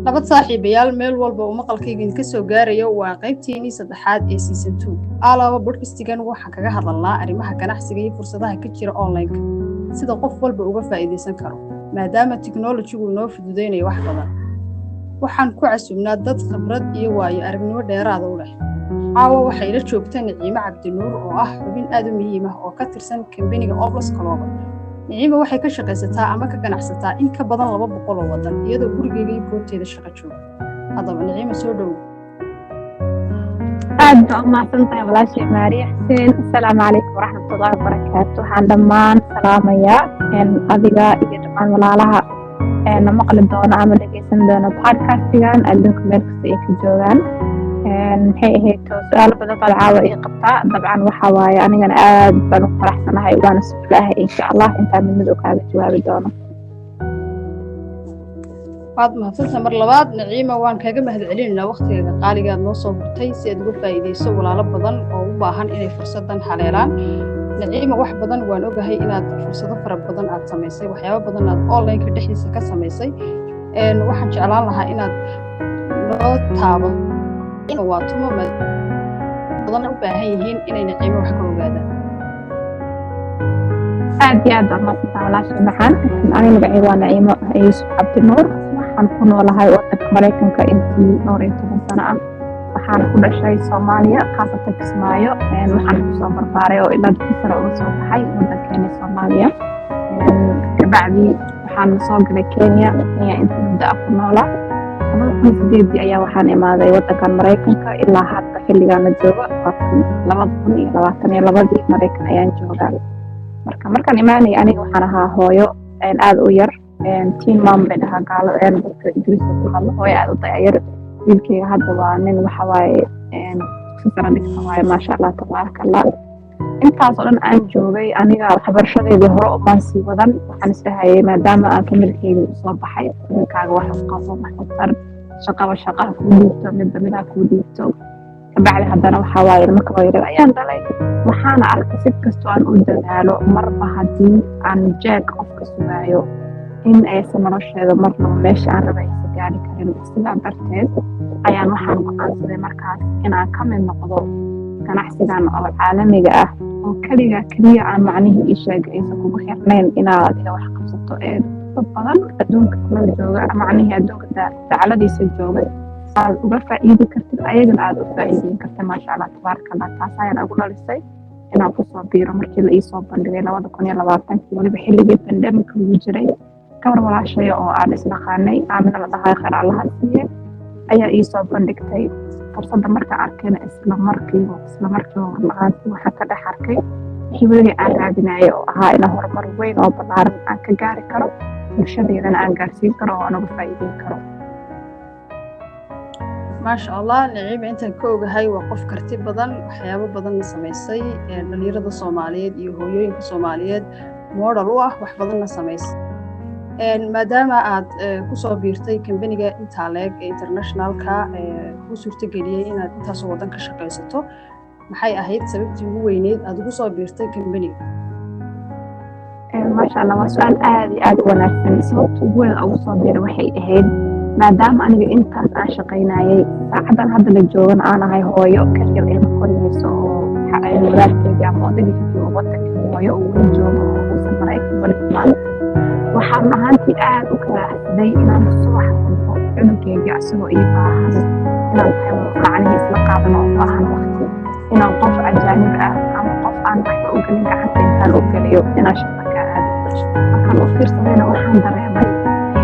nabad saaxiibayaal meel walba oo maqalkayga idinka soo gaarayo waa qaybteenii saddexaad ee season 2 alaaba bodcastigan waxaan kaga hadalnaa arrimaha ganacsiga iyo fursadaha ka jira online-ka sida qof walba uga faa'iidaysan karo maadaama technology-gu inoo fududeynayo wax badan waxaan ku casuubnaa dad khibrad iyo waayo aragnimo dheeraada u leh caawa waxay la joogtaan Niciimo Cabdinuur oo ah xubin aad u muhiim ah oo ka tirsan kambaniga Oblas Global. Niciimo waxay ka shaqaysataa ama ka ganacsataa in ka badan 200 oo wadan iyadoo gurigeega iyo goobteeda shaqo jooga. Haddaba Niciimo soo dhow. aad baa u mahadsantahay walaashay Maariya Xuseen. Assalaamu calaykum waraxmatullaahi wabarakaatuh. Waxaan dhammaan salaamayaa adiga iyo dhammaan walaalaha na maqli doona ama dhegeysan doona podcast-gan adduunka meel kasta ay ka joogaan. maxay ahayd su'aalo badan baa caawa ii qabtaa dabcan waxa waaye anigana aad baan u faraxsanahay waana su'aalaha insha Allah intaan mid u kaaga jawaabi doono. waad mahadsantahay mar labaad Niciimo waan kaaga mahadcelinaynaa waqtiga qaaliga aad noo soo burtay si aad uga faa'iideyso walaalo badan oo u baahan inay fursadan haleelaan. Niciimo wax badan waan ogahay inaad fursado fara badan aad samaysay waxyaabo badan aad online-ka dhexdiisa ka samaysay waxaan jeclaan lahaa inaad loo taabo waa tumo badan u baahan yihiin inay Niciimo wax ka ogaadaan. aad iyo aad baa mahadsantahay walaashay maxaan aniga magacayga waa Niciimo Yuusuf Cabdinuur waxaan ku noolahay waddanka Mareykanka intii 12 sano ah waxaan ku dhashay Soomaaliya khaasatan Kismaayo waxaan ku soo barbaaray oo ilaa dugsi sare uga soo baxay waddankeena Soomaaliya kabacdi waxaan soo galay Kenya intii muddo ku noolaa ayaa waxaan imaaday waddankan Mareykanka ilaa hadda xilligan la joogo 2022 Mareykan ayaan joogaa markaan imaanay aniga waxaan ahaa hooyo aad u yar teen mom bay dhahaa gaalo dadka Ingiriiska ku hadla hooyo aad u dayar wiilkayga hadda waa nin waxa waaye sara dhigta waaye maasha Allah tabaaraka Allah intaas oo dhan aan joogay aniga waxbarashadeedii hore oo baan sii wadan waxaan isdhahayay maadaama aan familkayga u soo baxay ninkaaga wax u qabo maxtar shaqada ku dhiibto midba ku dhiibto kabacdi haddana waxa waaye marka wayr ayaan dhalay waxaana arkay si kastoo aan u dadaalo marba haddii aan jeeg qofka sugaayo in aysan nolosheeda marnaba meesha aan rabay aysan gaari karin sidaa darteed ayaan waxaan go'aansaday markaas inaan ka mid noqdo ganacsigan oo caalamiga ah oo kaliya aan macnihii ii sheegay aysan kugu xirnayn inaad adiga wax qabsato dad badan adduunka kula jooga macnihii adduunka dacaladiisa jooga aad uga faa'iidi kartid ayagana aad u faa'iideyn kartid maasha Allah tabaaraka Allah taas ayaan ugu dhalisay inaan ku soo biiro markii la ii soo bandhigay 2020 waliba xilligii pandemic lagu jiray gabar walaashay oo aan isnaqaanay aamina la dhahay khayr Allah siiyay ayaa ii soo bandhigtay fursadda marka arkayna isla markii waxa ka dhex arkay wixii aan raadinayay oo ahaa in horumar weyn oo ballaaran aan ka gaari karo bulshadeedana aan gaarsiin karo oo aan uga faa'iideyn karo. maasha Allah Niciimo intaan ka ogahay waa qof karti badan waxyaabo badan samaysay dhalinyarada Soomaaliyeed iyo hooyooyinka Soomaaliyeed model u ah wax badan samaysay maadaama aad ku soo biirtay kambaniga Intaleeg ee internationalka ku suurtageliyay inaad intaas wadan ka shaqaysato maxay ahayd sababtii ugu weyneed aad ugu soo biirtay kambaniga? maasha Allah waa su'aal aad iyo aad u wanaagsan sababta ugu weyn ugu soo biiray waxay ahayd maadaama aniga intaas aan shaqaynayay saacadan hadda la joogan aan ahay hooyo kaliya ilmo korinayso oo walaalkayga ama odagayga joogo waddanka hooyo oo weli joogo oo uusan Mareykan wali imaan waxaan ahaantii aad u karaahsaday inaan soo xakunto cunugayga asagoo ii baahan inaan macnihii isla qaadano oo baahan waqti inaan qof ajaanib ah ama qof aan waxba u gelin gacanta intaan u geliyo inaan shaqo ka aado markaan u fiirsadayna waxaan dareemay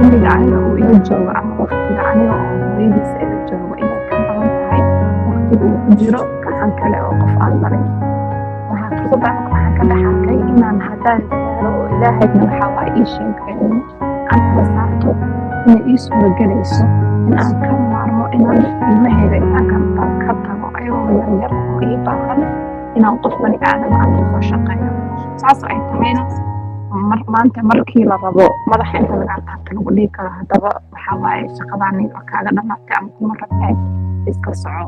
xilliga aniga uu ila joogo ama waqtiga aniga oo hooyadiisa ila joogo inay ka badan tahay waqtiga uu ku jiro gacan kale oo qof aan marin waxaan ka dhex arkay inaan haddaan dadaalo oo ilaahayna waxaa waa ii sheegay aan kala saarto inay ii suuragelayso in aan ka maarmo inaan ilmahayga intaan ka tago ayagoo yaryar oo ii baahan inaan qof bani aadam aan kusoo shaqeeyo saas ay tahayna maanta markii la rabo madaxa inta laga taabto lagu dhigi karo haddaba waxaa waaye shaqadaani kaaga dhamaatay ama kuma rabtay iska soco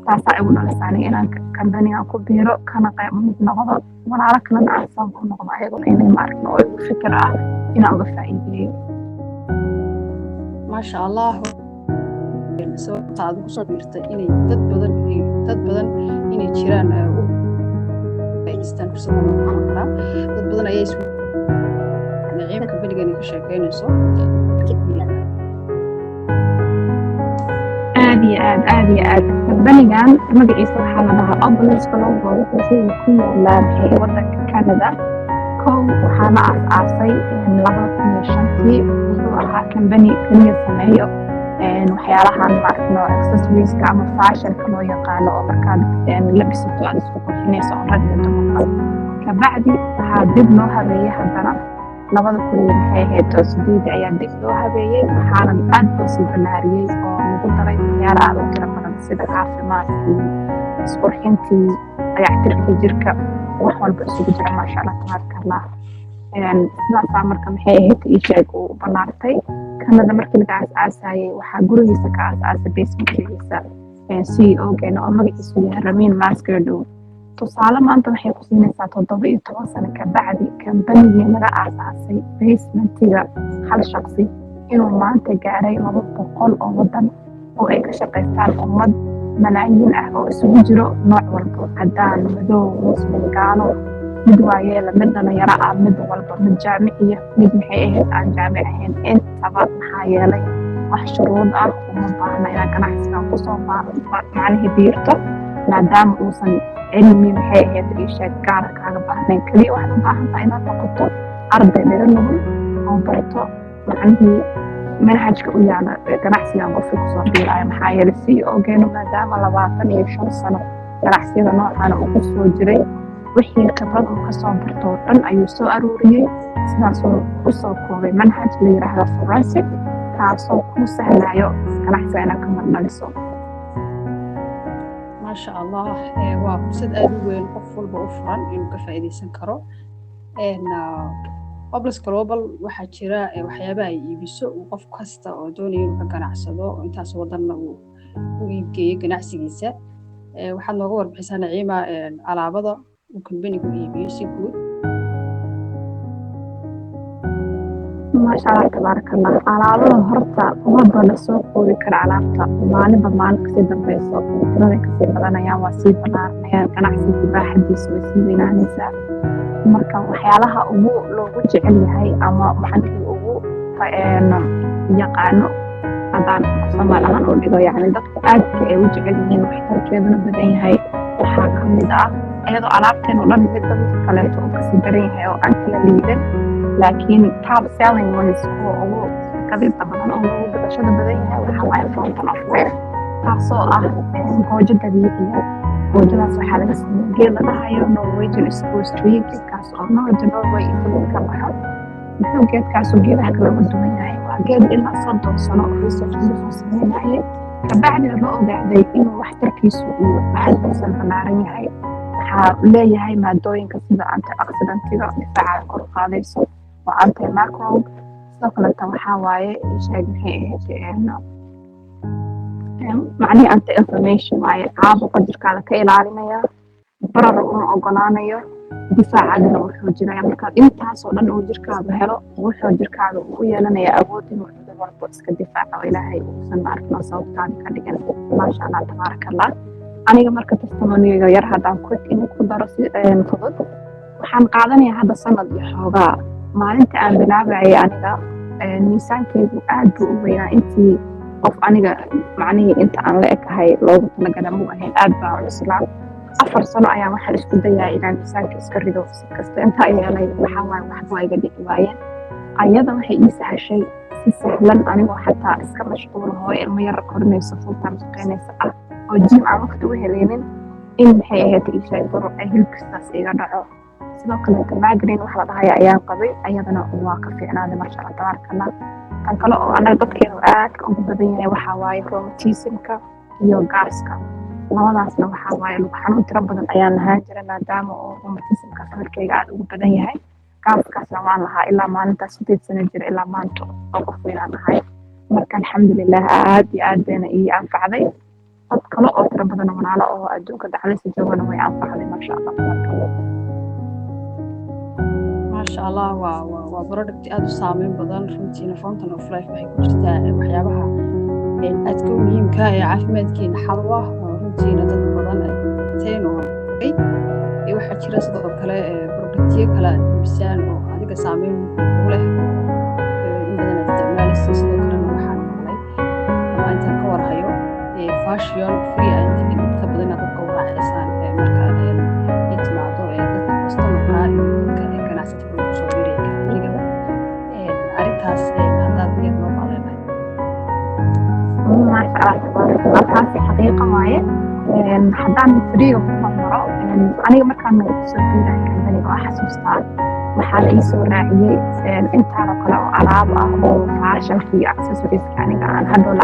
taasaa igu dhalisaanay inaan kambanigan ku biiro kana qayb mid noqdo walaalo kalena aan sabab ku noqdo ayaguna inay maaragna oo igu fikir ah inaan uga faa'iideeyo. maasha Allah sababta aad ku soo dhirtay inay dad badan inay jiraan u faa'iideystaan fursadaha loo qaban karaa dad badan ayaa isku naciibka berigan ka sheekeynayso aad iyo aad banigan magaciisa waxaa la dhahaa Obelisk Global wuxuu ku yaalaa wadanka Canada kow waxaa la aasaasay 2005 wuxuu ahaa company kaliya sameeyo waxyaalahan markano accessories ama fashion loo yaqaano oo markaad labisato aad isku qurxinayso oo rag iyo dumar kabacdi waxaa dib loo habeeyay haddana 2008 ayaa dib loo habeeyay waxaana aad loo sii balaariyay oo lagu daray waxyaalo aad u tiro badan sida caafimaadkii isqurxintii dayactirka jirka wax walba isugu jira maasha Allah tabaarkallah sidaasaa marka maxay ahayd ii sheeg uu balaartay Canada markii laga aasaasayay waxaa gurigiisa ka aasaasay basementkiisa CEO-geena oo magaciisu yahay Ramin Mascardo tusaale maanta waxay ku siinaysaa 17 sano ka bacdi kambanigii laga aasaasay basementiga hal shakhsi inuu maanta gaaray 200 oo wadan oo ay ka shaqaystaan ummad malaayiin ah oo isugu jiro nooc walba cadaan madow muslim gaalo mid waayeela mid dhalinyaro ah mid walba mid jaamiciya mid maxay ahayd aan jaamic ahayn intaba maxaa yeelay wax shuruud ah uma baahna inaad ganacsiga ku soo macnaheedu biirto maadaama uusan cilmi maxay ahayd ishaad gaar kaaga baahnayn kaliya waxaad u baahan tahay inaad noqoto arday dhiro nugul oo barto macnihii manhajka u yaala ganacsiga qofka kusoo biiraya maxaa yeelay CEO-geenu maadaama 25 sano ganacsiyada noocan uu ku soo jiray wixii khibrad uu ka soo barto dhan ayuu soo aruuriyay sidaasoo u soo koobay manhaj la yiraahdo forensic kaasoo ku sahlayo ganacsiga inaad ka marnaliso maasha Allah waa fursad aad u weyn qof walba u furan inuu ka faa'iideysan karo Obelisk Global waxaa jira waxyaabaha ay iibiso qof kasta oo doonaya inuu ka ganacsado intaas wadanna uu iibgeeyo ganacsigiisa waxaad nooga warbixisaa Naciima alaabada uu company-gu iibiyo si guud maasha Allah tabaarakallah alaabada horta wada la soo qoori kara alaabta maalinba maalin kasii dambayso tirada kasii badanayaan waa sii ballaaranayaan ganacsiga baaxadiisa way sii weynaanaysaa marka waxyaalaha ugu loogu jecel yahay ama maxankii ugu yaqaano hadaan Soomaali ahaan oo dhigo yacni dadku aad ay u jecel yihiin waxtarkeeduna badan yahay waxaa ka mid ah iyadoo alaabteen oo dhan mid kaleeto oo kasii daran yahay oo aan kala liidan laakiin top selling ones oo ugu kadibta badan oo ugu gadashada badan yahay waxaa waaye Fountain of Life taasoo ah goojo dabiiciya goojadaas waxaa laga sameeyay geed la dhahayo Norwegian Spruce Tree geedkaas oo Norway inta ka baxo muxuu geedkaas geedaha kala duwan yahay waa geed ilaa 30 sano research lagu sameeyay kabacdi la ogaaday inuu waxtarkiisu uu aad u ballaaran yahay waxaa leeyahay maadooyinka sida antioxidantida difaaca kor u qaadayso oo antimicrobe sidoo kale waxaa waaye sheeg maxay ahayd معني أنت information معي عابق قدرك على كإلعالينيا برر أم أقنانيا دفاع عدنا وحوجنا يعني كان أنت صولا وجرك هذا هلا وحوجرك هذا ويا لنا يا أبوتي وحده وربوس كدفاع وإلهي وسن عرفنا صوت ثاني كان لجنا ما شاء الله تبارك الله أنا جمر كتستمعني غير هذا كنت إني كنت درسي فضل وحن قاعدني هذا السنة يحوجا ما أنت أنا بلعبي أنا نيسان كيف قاعد ويا أنتي qof aniga macnaheedu inta aan la ekahay loogu talagalay ma ahayn aad baa u islaam 4 sano ayaan waxaan isku dayaa inaan miisaanka iska rido si kasta inta ay yeelay waxa waxba iga dhigi waayeen ayada waxay ii sahashay si sahlan anigoo xataa iska mashquul oo ilmo yar korinayso fuultaan shaqeynaysa ah oo jim aan waqti u helaynin in maxay ahayd ii shay baro ay hilibkiisaas iga dhaco sidoo kale migraine waxa la dhahayaa ayaan qabay ayadana waa ka fiicnaaday marsha Allah tabaarakallah tan kale oo anaga dadkeenu aad ugu badan yahay waxa waaye rheumatismka iyo gaaska labadaasna waxa waaye lagu xanuun tiro badan ayaan lahaan jiray maadaama oo rheumatismka safarkayga aad ugu badan yahay gaaskaasna waan lahaa ilaa maalintaas 8 sano jira ilaa maanta oo qof weynaan ahay marka alxamdulilah aad iyo aad bayna ii anfacday dad kale oo tiro badan walaalo oo adduunka dacalisa joogana way anfacday masha Allah ما شاء الله وبرودكت aad u saameyn badan runtiina Fountain of Life waxay ku jirtaa waxyaabaha aadka u muhiimka ee caafimaadkeena xalwa oo runtiina dad badan teen oo waxaa jira sidoo kale produktiyo kala iibsaan oo adiga saameyn u leh in badan aad isticmaalaysa sidoo kalena waxaan maqlay ama intaan ka warhayo fashion free and inta badan dadka u raaxaysaan marka ay timaado dadka customerka iyo dadka ganacsatada lagu soo biiraya kambanigaba arrintaas haddaad iyad noo maqleenahay ما شاء الله أساسي حقيقة وايد حدان فريق ممرو أنا مركان سويت كمباني وأحسوسها محل أي سوق راعي أنت ركلا ألعاب أو فاشل في أكسسوارز يعني عن هذول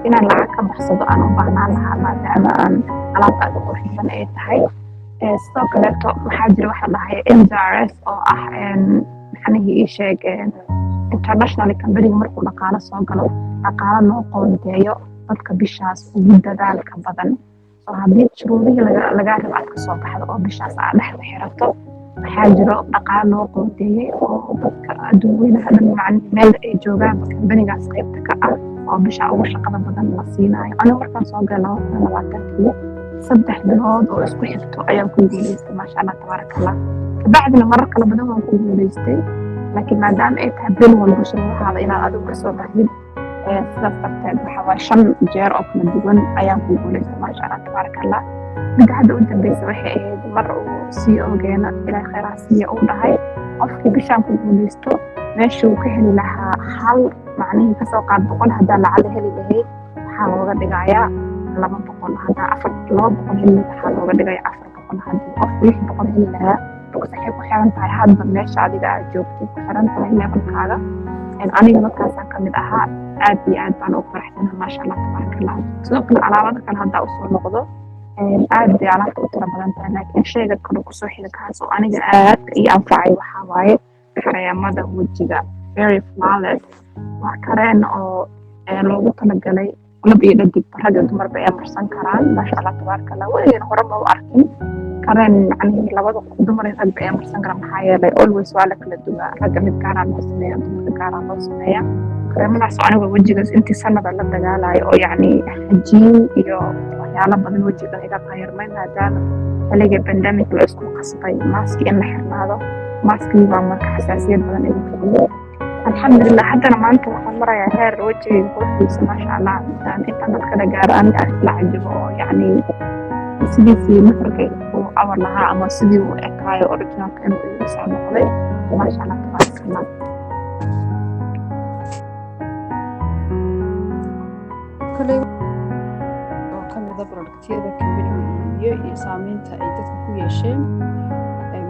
إن العاب بحصد أنا وبعنا لها ما دام أن ألعاب أدخل في بناء هاي ستوك لابتوب محاجر واحد هاي MDRS أو يعني هي شيء international company markuu dhaqaale soo galo dhaqaale loo qoondeeyo dadka bishaas ugu dadaalka badan oo haddii shuruudihii laga rabo aad ka soo baxdo oo bishaas aad dhexda xirato waxaa jiro dhaqaale loo qoondeeyey oo dadka adduunyada dhan macni meel ay joogaan companygaas qaybta ka ah oo bisha ugu shaqada badan la siinayo aniga markaan soo galay 2020 saddex bilood oo isku xigto ayaan ku guuleystay maasha Allah tabaaraka Allah kabacdina marar kala badan waan ku guuleystay لكن ما دام بين والبشر هذا إلى هذا القصة بعدين صدقت بحواشن جار أو كم دون أيام كقولي ما شاء الله تبارك الله نقعد وأنت بيسوي مرة CEO جينا إلى خير CEO ده أفكي بشام كقوليستو ماشي وكهل لها حل معني كسوق عاد بقول هذا لعله اللي هي حال وقت دقايا لما بقول هذا أفر لا بقول اللي حال وقت دقايا أفر بقول هذا أفريح بقول لها waxay ku xiran tahay hadba meesha adiga aad joogtay ku xiran tahay levelkaaga aniga markaasaan ka mid ahaa aad iyo aad baan ugu faraxsanahay maasha Allah tabaaraka Allah sidoo kale alaabada kale haddaa usoo noqdo aad bay alaabta u tira badan tahay laakiin shayga kale kusoo xili kaas oo aniga aad ii anfacay waxaa waaye kareemada wejiga very flawless waa kareen oo loogu talagalay lab iyo dhadig rag iyo dumarba ay marsan karaan maasha Allah tabaaraka Allah weyn hore ma u arkin كرن يعني لبض دمر رجب أيام مرسان كرم حياة لا always وعلى كل الدواء رجب متكارن مصنيع دمر كارن مصنيع كرم الناس أنا بوجه جز أنت سنة بلد دجال أو يعني حجين يو يعلم بدن وجه إذا غير ما هذا فلقي بندمج الأسبوع قصتي ماسك إن حرنا هذا ماسك اللي بعمر حساسية بدن إيه الحمد لله حتى أنا ما أنت مرة يا هير وجهي يقول ما شاء الله يعني أنت كده جاران أخلع عجبه يعني سيدي مثل أول لها أما سيدي وإكاي أوريجينال كانوا يساعدوا عليه ما شاء الله تبارك الله كل كم ذبر كتير ذاك الفيديو سامينتا أي تذكر شيء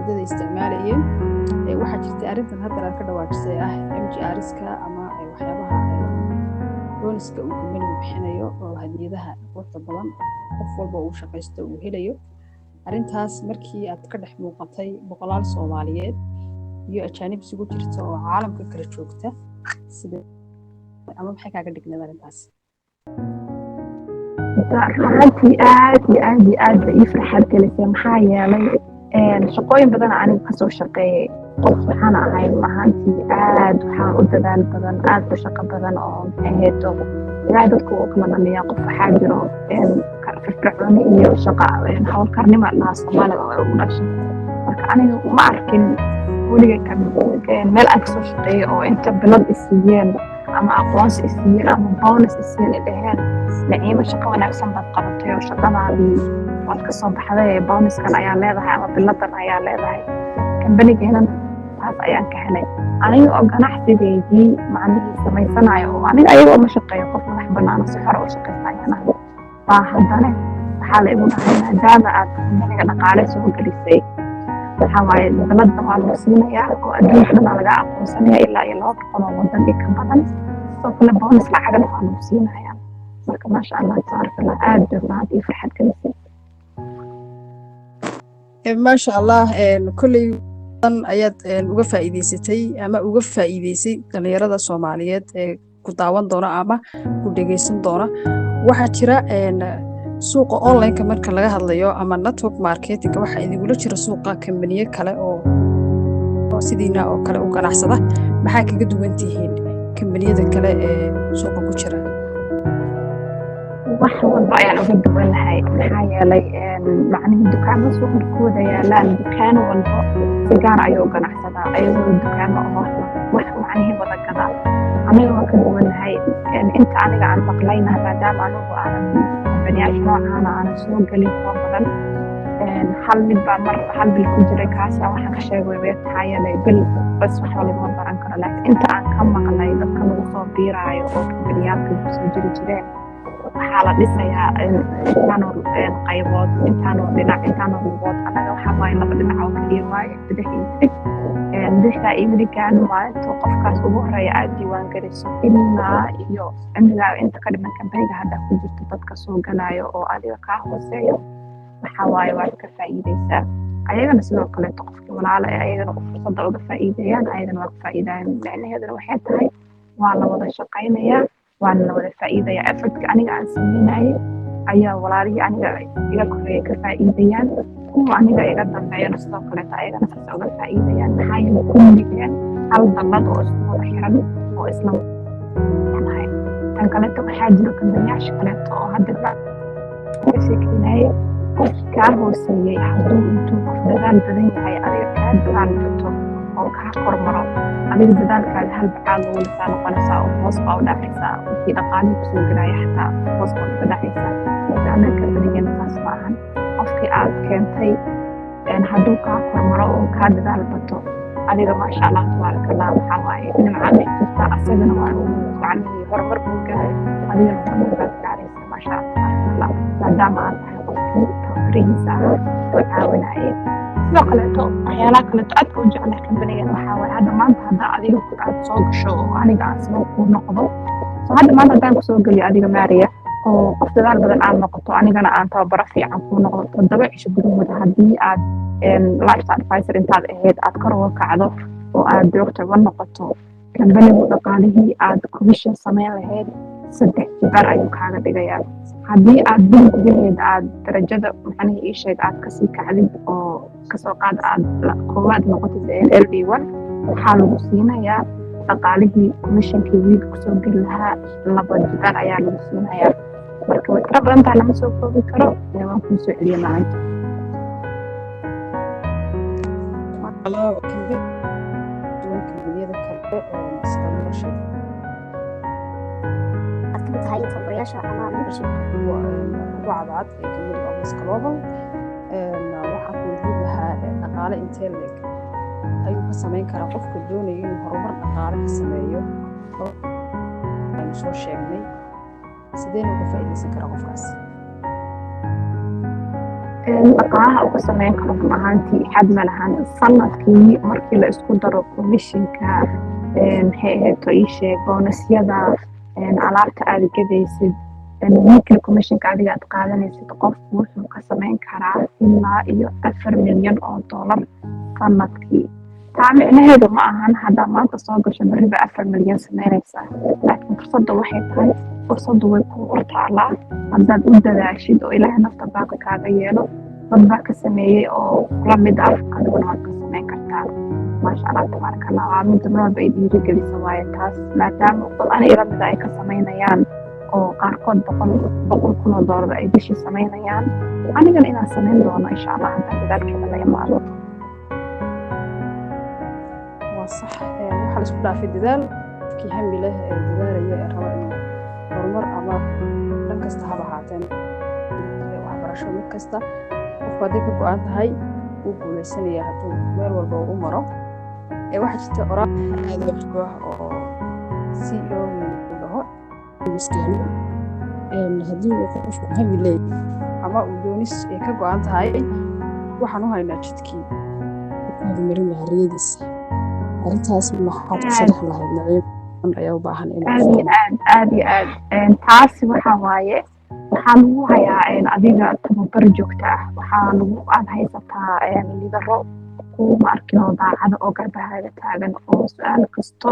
بدأ استعماليه واحد جرت أرنت هذا الكذا واجسي MGRS كا أما وحيابها بونسكا وكمل بحنايو وهديدها وقت بلان qof walba uu shaqaysto uu helayo arintaas markii aad ka dhex muuqatay boqolaal Soomaaliyeed iyo ajaanib isugu jirta oo caalamka kala joogta sida ama maxay kaaga dhignayd arintaas runtii aad ii farxad gelisay maxaa yeelay shaqooyin badan aniga ka soo shaqeeyay qof waxaan ahay mahantii aad waxaan u dadaal badan aad u shaqo badan oo heedo ilaa dadku oo kala dhaliya qof waxaa jiro firfircoon iyo shaqo hawl karnimo laha Soomaaliga oo u dhashay marka aniga ma arkin weliga ka meel aan soo shaqeeyay oo inta bilad isiiyeen ama aqoonsi isiiyeen ama bonus isiiyeen dhaheen naciima shaqo wanaagsan baad qabatay oo shaqadaadii waad ka soo baxday bonuskan ayaa leedahay ama biladan ayaa leedahay kambanigeenan taas ayaan ka helay aniga oo ganacsigeedii macnaheedu samaysanayo oo aniga ayaga ma shaqeeyo qof madax bannaan si xor u shaqeynaya haddana waxaa la igu dhahay maadaama aad kambaniga dhaqaale soo gelisay waxaa waaye bilada waa loo siinayaa oo adduunka dhan laga aqoonsanaya ilaa iyo 200 oo wadan ka badan sidoo kale bonus lacagna waa loo siinayaa marka maasha Allah tabaaraka Allah aad baan ii farxad gelisay maasha Allah kulli ayaad uga faa'iideysatay ama uga faa'iideysay dhalinyarada Soomaaliyeed ee ku daawan doona ama ku dhageysan doona waxaa jira suuqa online-ka marka laga hadlayo ama network marketing waxa idinula jira suuqa kambaniye kale oo sidiina oo kale u ganacsada maxaa kaga duwan tihiin kambaniyada kale ee suuqa ku jira wax walba ayaan uga duwanahay maxaa yeelay macnihii dukaamo suuqkooda yaalaan dukaan walba si gaar ayuu ganacsadaa ayagoo dukaamo oo wax macnihii wada gadaa aniga waan ka duwanahay inta aniga aan maqlayna maadaama anigu aanan baniyaasha noocaana aanan soo gelin kuwa badan hal mid baa mar hal bil ku jiray kaasa waxaan ka sheegay way maxaa yeelay bil bas wax walba baran karo laakiin inta aan ka maqlay dadka lagu soo biiraayo oo baniyaasha ku soo jiri jireen waxaa la dhisayaa intaanoo qaybood intaanoo dhinac intaanoo lugood anaga waxaa waaye laba dhinac oo keliya waaye bidix iyo midig bidixdaa iyo midiggaan maalinta qofkaas ugu horeeya aad diiwaan geliso ilaa iyo cimrigaa inta ka dhiman kambayga hadda ku jirto dadka soo galaayo oo adiga kaa hooseeyo waxaa waaye waad ka faa'iidaysaa ayagana sidoo kaleeto qofkii walaala ee ayagana fursadda uga faa'iideeyaan ayagana waa ka faa'iidayaan micnaheeduna waxay tahay waa la wada shaqaynayaa waana la wada faa'iidaya effortka aniga aan sameynayay ayaa walaalihii aniga iga koreeya ka faa'iidayaan kuwa aniga iga dambeeyana sidoo kaleeto ayagana saas uga faa'iidayaan maxaa yeelay kulligeen hal dallad oo isku wada xiran oo isla nahay tan kaleeto waxaa jiro kambanyaasha kaleeto oo hadda sheekeynaya qof kaa hooseeyey hadduu intuu qof dadaal badan yahay adiga kaa dadaal bato oo kaa kormaro adiga dadaalkaada hal bacaad ugu lisaa noqonaysaa oo hoos baa u dhacaysaa wixii dhaqaalihii kusoo gelaya xataa hoos baa uga dhacaysaa maadaama kambanigana saas ma ahan qofkii aad keentay hadduu kaa kormaro oo kaa dadaal bato adiga maasha allah tabaaraka allah waxaa waaye nimcaa dhex jirta asagana waa macnihii horumar buu galay adigana horumar baad gaaraysa maasha allah tabaaraka allah maadaama aad tahay qofkii tababarihiisa oo caawinaya sidoo kaleeto waxyaalaha kaleeto aadka u jeclaa kambanigan waxaa waaye hadda maanta haddaa adiga aad soo gasho oo aniga aan sabab kuu noqdo so hadda maanta haddaan kusoo geliyo adiga maariya oo qof dadaal badan aad noqoto anigana aan tababaro fiican kuu noqdo 7 cisho gudahooda haddii aad lifestyle advisor intaad ahayd aad kor uga kacdo oo aad doctor wa noqoto kambanigu dhaqaalihii aad commission samayn lahayd 3 jibaar ayuu kaaga dhigayaa haddii aad bil gudaheed aad darajada macnihii ii sheeg aad kasii kacdid oo kasoo qaad aad koowaad noqotid LD1 waxaa lagu siinayaa dhaqaalihii commissionkii wiilka kusoo geli lahaa 2 jibaar ayaa lagu siinayaa marka way tira badan tahay lama soo koobi karo waan kuu soo celiya maalinta tahay tababarayaasha ama leadership kuwa cadcad ee kamid ah Office Global waxaa ku jiri lahaa dhaqaale intee leeg ayuu ka samayn karaa qofka doonaya inuu horumar dhaqaale ka sameeyo aynu soo sheegnay sideen uga faa'iidaysan karaa qofkaas dhaqaalaha uga samayn karo run ahaantii xad ma lahan sanadkii markii la isku daro commissionka maxay ahayd ii sheeg boonasyada alaabta aad gadaysid weekly commissionka adiga aad qaadanaysid qofku wuxuu ka samayn karaa ilaa iyo 4 milyan oo dollar sanadkii taa micnaheedu ma ahan haddaa maanta soo gasho beriba 4 milyan samaynaysaa laakiin fursadda waxay tahay fursaddu way kuu hortaalaa haddaad u dadaashid oo ilaahay nafta baaqi kaaga yeelo dad baa ka sameeyey oo la mid ah adiguna waad ka samayn kartaa maasha allah tabaaraka allah waa mid marwalba ay dhiirigelisa waaye taas maadaama dad ani ila mida ay ka samaynayaan oo qaarkood boqol kun oo dollar ay bishii samaynayaan anigana inaan samayn doono insha allah haddaan dadaalkeeda la imaado waa sax waxaa la isku dhaafay dadaal kii hami leh ee dadaalaya ee raba inuu horumar ama dhan kasta haba ahaateen waxbarasho mid kasta qofku hadday ka go-an tahay wuu guulaysanaya hadduu meel walba u maro waxaa jirta oraal aad u xigoo oo CEO uu dhaho miskiin haddii uu qofku hami leeyahay ama uu doonis ay ka go-an tahay waxaan u haynaa jidkii horumarin lahaa riyadiisa arrintaas maxaad ku sharax lahayd nacayb ayaa u baahan aad iyo aad taasi waxaa waaye waxaa lagu hayaa adiga tababar joogta ah waxaa lagu aad haysataa lidaro kuma arkin oo daacada oo garbahaaga taagan oo su-aal kasto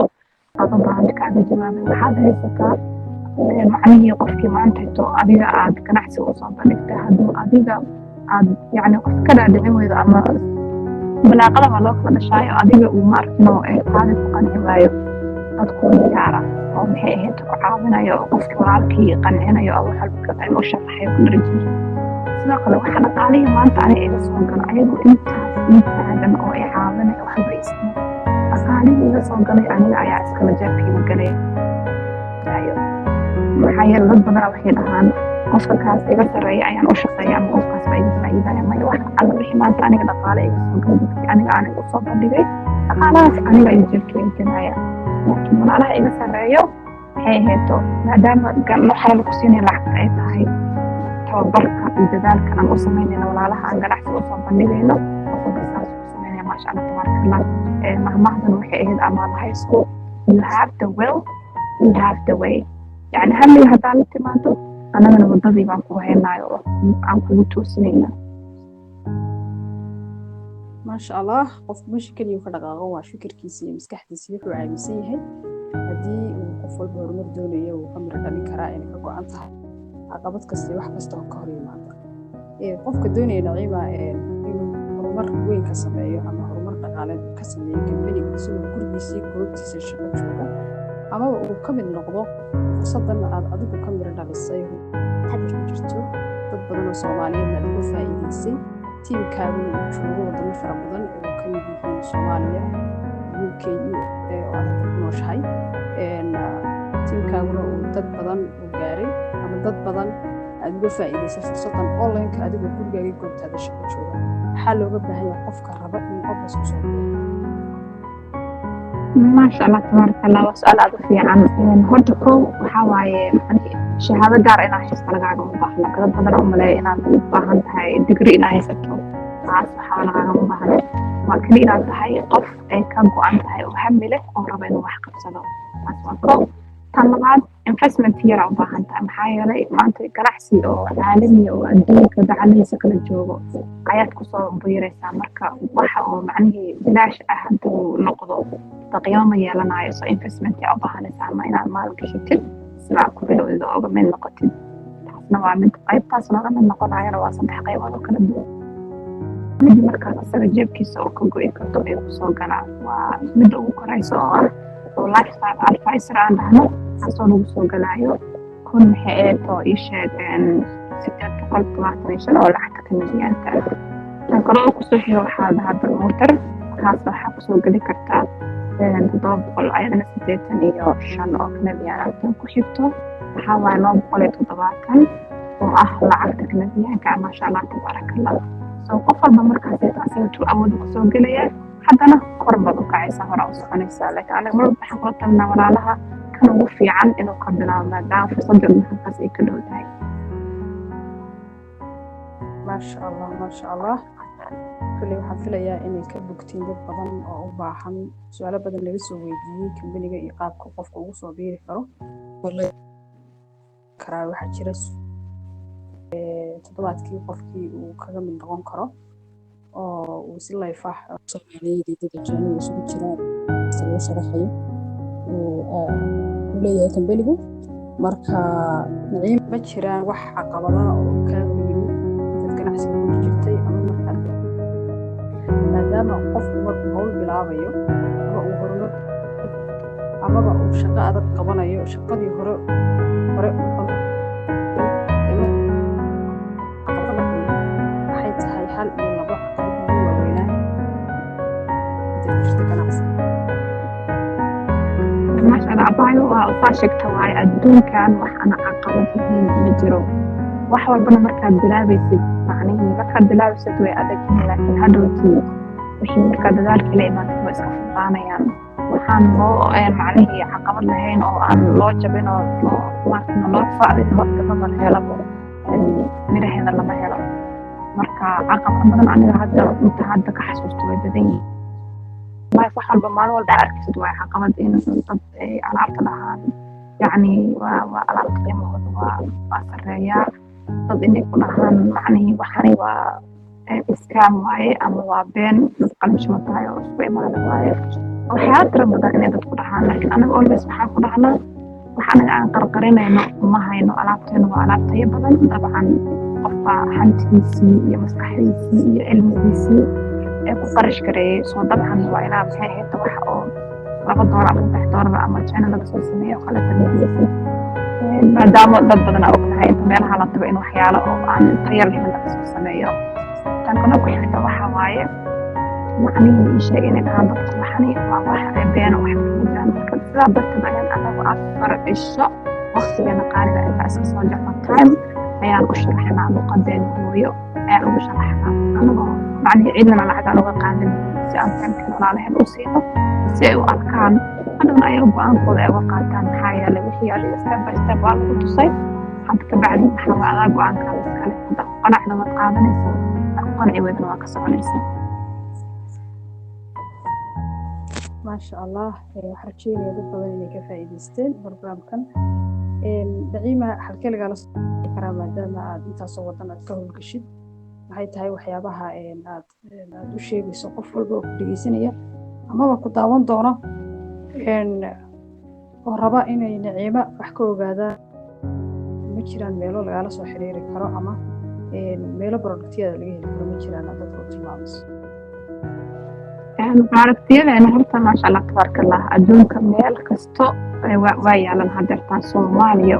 aad u baahan kaaga jawaabay waxaad haysataa macnihii qofkii maanta hito adiga aad ganacsi u soo bandhigtay hadduu adiga aad yacni qof ka dhaadhicin weydo ama balaaqada baa loo kala dhashaayo adiga uu ma arkino taadi ku qanci waayo dad ku diyaara oo maxay ahayd ku caawinayo oo qofkii walaalkii qancinayo oo wax walba ka qayb u sharaxayo ku dharjiyo sidoo kale waxa dhaqaalihii maanta aniga iga soo gala ayagoo intaas ii taagan oo ay caawinayo waxba isma dhaqaalihii iga soo galay aniga ayaa iskala jeebkayga galay maxaa yeele dad badan waxay dhahaan qofka kaas iga sarreeya ayaan u shaqeeya ama qofkaas baa iga faa'iidaya maya wax alla wixii maanta aniga dhaqaale iga soo galay dadkii aniga u soo bandhigay dhaqaalahaas aniga ayuu jeebkayga gelaya laakiin walaalaha iga sarreeyo maxay ahayto maadaama waxaa lagu siinaya lacagta ay tahay tababarka iyo dadaalka aan u samaynayno walaalaha aan ganacsi u soo bandhigayno qofka saas u samaynaya maasha allah tabaarakallah mahmahdan waxay ahayd amaal high school you have the will you have the way يعني هل هذا التمادو أنا من وضعي بانكو هناي وعنكو توسنينا ما شاء الله قف مشكل يوكل غاغوا فكر كيسي مسكحتيسي وحو عايمسيه هدي وقف والبا هرمر دونية وقمر دالين كرا يعني كاقو عنتها عقابات كستي wax kasta oo ka hor yimaada qofka doonaya naciima inuu horumar weyn ka sameeyo ama horumar dhaqaaleed ka sameeyo company-ga soo gurbiisii goobtiisa shaqo jooga ama uu ka mid noqdo fursadan aad adigu ka miro dhalisay hadda ku jirto dad badan oo Soomaaliyeed aad uga faa'iideysay tiimkaagu uu joogo wadamo fara badan oo ka mid yihiin Soomaaliya UK oo aad ku nooshahay tiimkaagu uu dad badan u gaaray ama dad badan aad uga faa'iideysay fursadan online-ka adigu gurigaaga goobtaada shaqo jooga waxa looga baahan yahay qofka raba in qofkaas ku soo ما شاء الله تبارك الله وسؤال هذا في عن هرتكو وحواي يعني شهادة قار إنا حس على قاعد مباحنا كذا بدر عملاء إنا مباحن هاي دقري إنا هيسكتو عاص حاول قاعد مباحن لكن إنا هاي قف كابو عن هاي وحمله أو ربنا وحق بسنة عاص طلبات investment يرى مباحن تام حياة ما أنت كرحسي أو عالمي أو أدين كذا عليه سكن الجوجو عيات قصة بيرة سامركا وحا ومعنه بلاش أحد نقضه تقييم يلنا يسوى investment يا أباها نسامة إن المال كشتل سمع كبيرو إذا أبا من نقطين نوع من قيب تاسنا من نقض عيرا واسم تحقيق وهذا كلا بدو مدي مركز أصلا جيب كيسو وكوكو إيكتو إيكو سوغانا ومدو كرايسو ولايف ستايل ألفايسر عندنا حسو لغو سوغانايو كون حياتو إيشاك ستات تقل طلعتنيشن أو لحتى كنجيان تاك كنقلو كسوحي وحاد هذا الموتر كاسو حاكو سوغاني كرتا تضرب قل أيضا سديتن إيو شان أو كنبيان عبدان كحيبتو وحاوى نوم قولي تضباطن وأحلى عبدك نبيان كان ما شاء الله تبارك الله سو قفل بمركزي تأسيتو أود كسو قليا حدنا قربضو كعيسا هراوسو عنيسا لك أنا مرد بحقلت من ورالها كانوا وفي عن إنو قبنا ومدعو في صدر المحفظ إيكدو داي ما شاء الله ما شاء الله كل waxaan filayaa inay ka bogtiin dad badan oo u baahan su'aalo badan laga soo weydiiyay company-ga iyo qaabka qofka ugu soo biiri karo wallahi karaa waxa jira toddobaadkii qofkii uu kaga mid noqon karo oo uu si live ah Soomaaliyeed dad ajnabi isugu jiraan soo sharaxay oo leeyahay company-gu marka naciim ma jiraan wax caqabadaha oo ka yimid dad ganacsiga ku jirtay ama marka maadaama qofku markuu hawl bilaabayo ama uu horumar amaba uu shaqo adag qabanayo shaqadii hore waxay tahay hal iyo laba caqabad ugu waaweynaa inta jirta ganacsiga ما شاء الله أبايو وصاشك تواعي الدون كان وحنا عقبتين مجرو وحول بنا مركز بلابسد معنيه مركز بلابسد ويأدكين لكن هدوتي وحي مركز ذلك لإيمان تبا إسكا فقانا يعني وحان لو معنيه عقبت لهين أو أن لو جبين أو ماركنا لو فعلي وقت نظر هيلابو ميرا هذا لما هيلابو مركز عقبت بدن عنه هذا متحدك حسوستو ويبديني ما يفحل بمال والبا أركز دواء عقبت إن ضد على عرض لها يعني وعلى عرض قيمة وأسرية ضد إن يكون أهان معني وحاني وإسكام واي أما وابين نتقل مش مطاعي وشوي مالا واي وحياة رمضان إن يدخل أهان لكن أنا أقول بس بحاكل أهنا وحانا عن قرقرين إنه ما هينو ألعبتين وألعبتين بدن طبعا قفا حنتيسي يا مسكحيسي يا علميسي ku qarash gareeyay soo dabcan waa inaa maxay hayto waxa oo $2 ama $3 ama channel laga soo sameeyo kala talinaysa maadaama dad badan oo ognahay inta meelaha la tago in waxyaalo oo aan tayo lahayn laga soo sameeyo tan kale ku xigta waxa waaye macnihi ii sheegay in aan dadka waxani waa wax been wax ku jiraan marka sidaa darteed ayaan anagu afar cisho waqtigeena qaaliga inta iska soo jarno time ayaan u sharaxnaa muqadeen hooyo ayaan ugu sharaxnaa anagoo macnihi cidna lacag aan uga qaadan si aan fahamkii walaalaheed u siino si ay u arkaan hadhowna ayaga go-aankooda ay uga qaataan maxaa yeelay wixii adiga step by step waa lagu tusay hadda ka bacdi maxaa waa adaa go-aankaada iskale hadda qanacna waad qaadanaysa ku qanci weydana waa ka soconaysa maasha allah waxaan rajeynayaa dad badan inay ka faa'iidaysteen barnaamijkan daciima halkee lagala soo karaa maadaama aad intaasoo wadan aad ka howlgashid maxay tahay waxyaabaha aad u sheegayso qof walba oo ku dhegeysanaya amaba ku daawan doono oo raba inay Naciima wax ka ogaadaan ma jiraan meelo lagala soo xiriiri karo ama meelo productyada laga heli karo ma jiraan dadka u tilmaamayso productyada horta maasha Allah tabaarakallah adduunka meel kasto waa yaalan hadeertaan Soomaaliya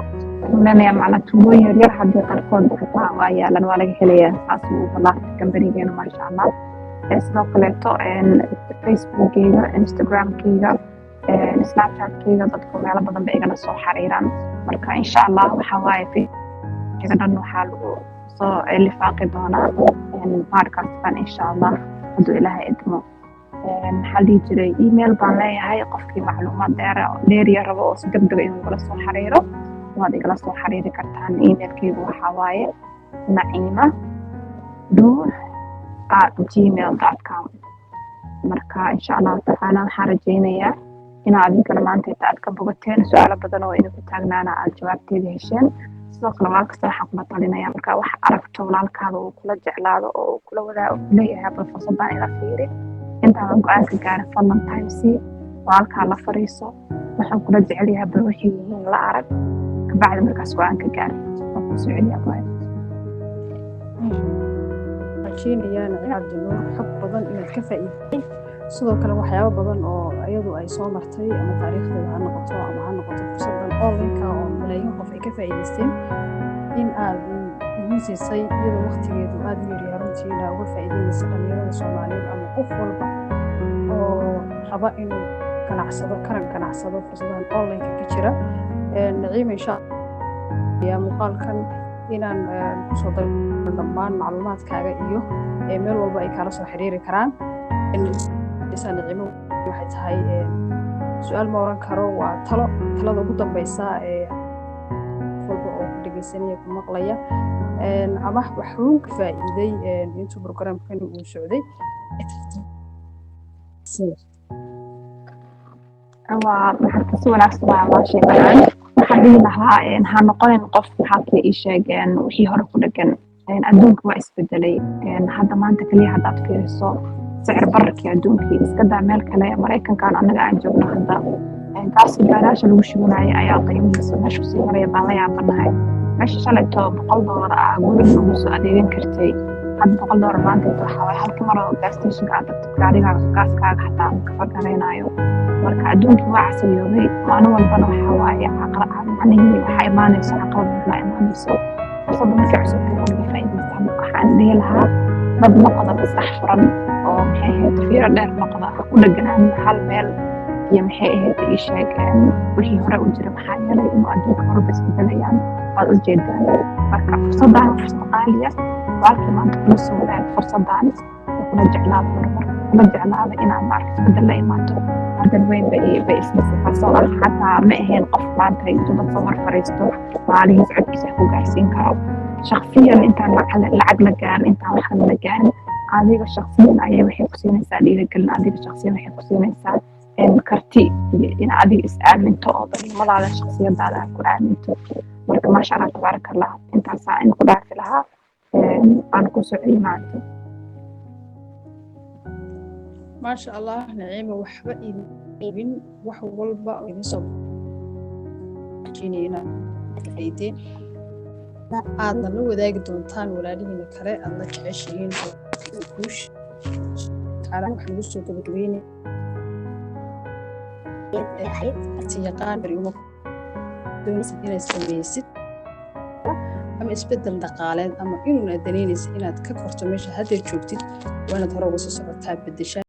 kulanaya macna tuulooyin yar hadii qarkood xitaa waa yaalan waa laga helayaa saas uu balaaqta kambanigeen maasha Allah sidoo kaleeto Facebook-kayga Instagram-kayga Snapchat-kayga dadku meelo badan bay igala soo xariiraan marka insha Allah waxa waaye fiiga dhan waxa lagu soo lifaaqi doonaa podcast-kan insha Allah haduu Ilaahay idmo maxaa dhihi jiray email baan leeyahay qofkii macluumaad dheer rabo oo si degdeg inuu igala soo xariiro waad igala soo xariiri kartaan emailkaygu waxa waaye naciima@gmail.com marka insha Allah taala waxaan rajeynayaa inaad adinkana maanta aad ka bogateen su'aalo badan oo idinku taagnaana aad jawaabteeda hesheen sidoo kale walaalkasta waxaan kula talinayaa marka wax aragto walaalkaada uu kula jeclaado oo kula wadaago leeyahay fursaddan ila fiiri intaan go'aanka gaarin fadlan time si walaalkaa la fariiso waxaan kula jecel yahay bal wixii yihiin la arag ka bacdi markaas go'aanka gaar oo ku soo celiya baa rajeynayaa Cabdinuur xog badan inaad ka faa'iidaysay sidoo kale waxyaabo badan oo ayadu ay soo martay ama taariikhdeeda ha noqoto ama ha noqoto fursadan online-ka oo malaayiin qof ay ka faa'iidaysteen in aad miisay iyadoo waqtigeedu aad u yar runtiina uga faa'iidaysay dhalinyarada Soomaaliyeed ama qof walba oo raba inuu ganacsado fursadahan online-ka ka jira Naciima insha Allah muuqaalkan inaan ku soo daro dhammaan macluumaadkaaga iyo meel walba ay kala soo xiriiri karaan Naciima waxay tahay su'aal ma oran karo waa talada ugu dambaysa walba oo dhageysanaya ku maqlaya ama wax uu ka faa'iiday intuu barnaamijkan uu socday waxaan si wanaagsan waa sheegaan waxaan dhihi lahaa ha noqonin qof halkii ii sheegeen wixii hore ku dhagan adduunka waa isbedelay hadda maanta kaliya haddaad fiiriso sicir bararkii adduunkii iska daa meel kale Mareykankan annaga aan joogno hadda gaasi gaaraasha lagu shubanayo ayaa qiimihiisa meesha sii maraya baan la yaabanahay meesha shalayto $100 guriga lagu soo adeegan kartay hadda $100 maanta waxa way halkii mar oo gas station-ka aad tagto gaariga gaaskaaga xataa ka fagareynayo marka adduunkii waa casriyoobay maalin walbana waxa waaye macnihii waxaa imaanayso caqabad la imaanayso fursada markay cusubtay oo laga faa'iidaystaan waxaan dhihi lahaa dad noqda maskax furan oo maxay ahayd fiiro dheer noqda ku dhaganaan hal meel iyo maxay ahayd ii sheeg wixii hore u jira maxaa yeelay inuu adduunka horba isbedelayaan waad u jeedaan marka fursaddan fursad qaaliya walaalkii maanta kula soo wadaag fursaddan kula jeclaada inaad maarka isbedel la imaato ardan weyn bay ismasifasoo xataa ma ahayn qof maanta intuu dad soo fariisto maalihiis codkiisa ku gaarsiin karo shakhsiyan intaan lacag la gaarin intaan wax la gaarin adiga shakhsiyan ayay waxay ku siinaysaa dhiirigelin adiga shakhsiyan waxay ku siinaysaa karti in adiga is aaminto oo dadnimadaada shakhsiyadaada aad ku aaminto marka maasha Allah tabaarakallah intaasaa in ku dhaafi lahaa aan ku soo celin maanta maasha Allah Naciima waxba iibin wax walba idin soo jineena faa'iideen aadna la wadaagi doontaan walaalihiina kale aad la jeceshihiin kuush taala wax lagu soo gabagabeynay ahayd yaqaan bariimo doonaysid inaad samaysid ama isbedel dhaqaaleed ama inuu adeynaysid inaad ka korto meesha hadda joogtid waa inaad hore uga soo socotaa bedeshaa